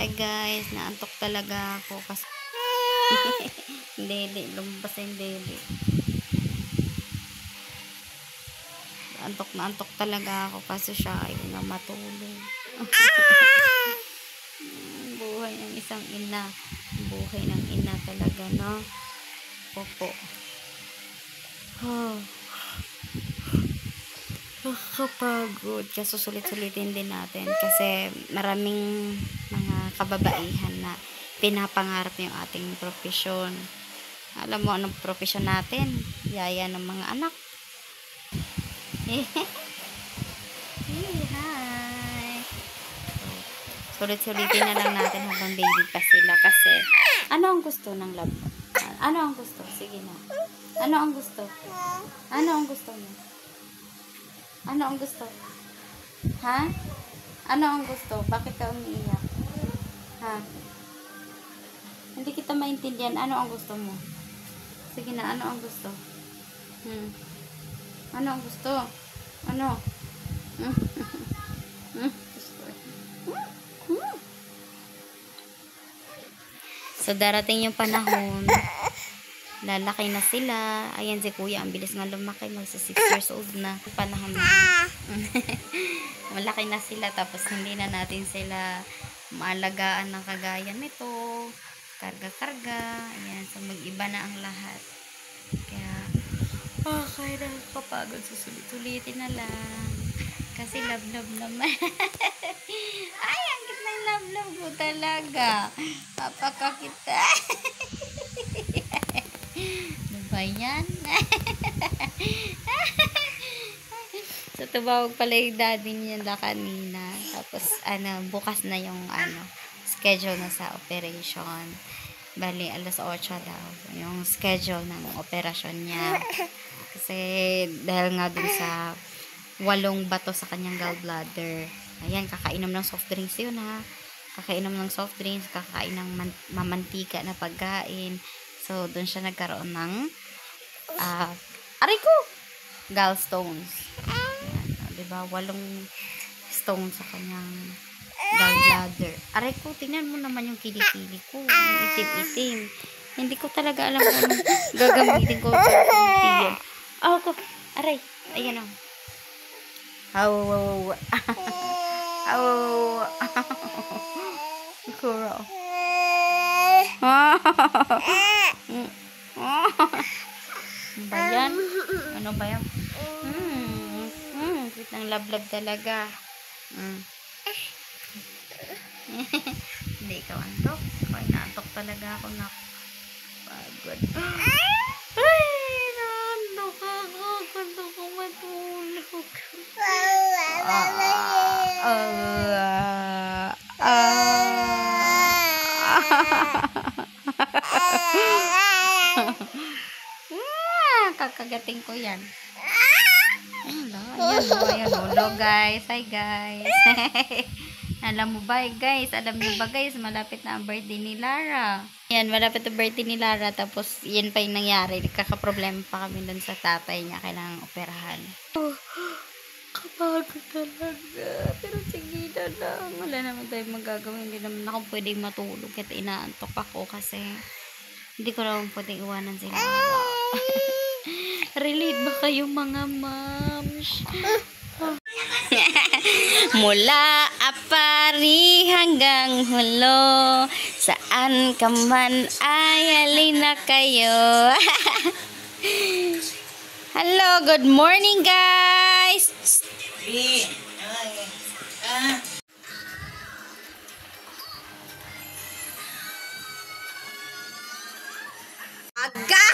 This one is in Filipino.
Hi guys, naantok talaga ako kasi dede, lumabas yung dede. Naantok talaga ako kasi siya ay na matulog. Buhay ng isang ina. Buhay ng ina talaga, no? Opo. Nakakapagod. Kasi sulit-sulitin din natin. Kasi maraming mga kababaihan na pinapangarap yung ating profesyon. Alam mo anong profesyon natin? Yaya ng mga anak. Hi! Sulit-sulitin na lang natin habang baby pa sila. Kasi ano ang gusto ng love? Ano ang gusto? Sige na. Ano ang gusto? Ano ang gusto mo? Ano ang gusto? Ha? Ano ang gusto? Bakit ka umiiyak? Ha? Hindi kita maintindihan. Ano ang gusto mo? Sige na, ano ang gusto? Ano ang gusto? Ano? So, darating yung panahon, lalaki na sila. Ayan si kuya, ang bilis nga lumaki, magsa 6 years old na. Panahon na. Malaki na sila, tapos hindi na natin sila maalagaan ng kagaya nito. Karga-karga. Ayan, so mag-iba na ang lahat. Kaya, kaya nakakapagod. Susulit-sulitin na lang. Kasi love-love naman. Ay, ang cute ng love-love ko talaga. Papakakita. Ano ba yan? So, tumawag pala yung daddy niya na kanina. Tapos, bukas na yung, schedule na sa operation. Bali, alas 8 daw. Yung schedule ng operasyon niya. Kasi, dahil nga dun sa 8 bato sa kanyang gallbladder. Ayan, kakainom ng soft drinks yun, ha. Kakainom ng soft drinks, kakain ng mamantika na pagkain. So, dun siya nagkaroon ng aray ko! Gallstones. Ayan, diba? 8 stones sa kanyang gallbladder. Aray ko, tingnan mo naman yung kilikili ko. Yung itim-itim. Hindi ko talaga alam kung anong gagamitin ko para kumitiyan. Ko. Aray. Ayan o. Aw. Kuro. Ba yan? Ano ba yan? Sweet ng love-love talaga. Hindi ikaw antok. Ako inaantok talaga ako na pagod. Ay, naantok ako. Gusto ko matulog. Kakagating ko yan. Ayan. Hello guys. Hi guys. Alam mo ba guys? Alam niyo ba guys? Malapit na ang birthday ni Lara. Yan, malapit ang birthday ni Lara. Tapos, yan pa yung nangyari. Nagkakaproblema pa kami dun sa tatay niya. Kailangang operahan. Kapagod talaga. Pero sige na lang. Wala naman tayong magagawa. Hindi naman ako pwedeng matulog. At inaantok ako kasi hindi ko naman pwedeng iwanan si Lara. Relate ba kayo mga moms? Mula apari hanggang hulo, saan ka man ay halina kayo. Hello, good morning guys. Aga.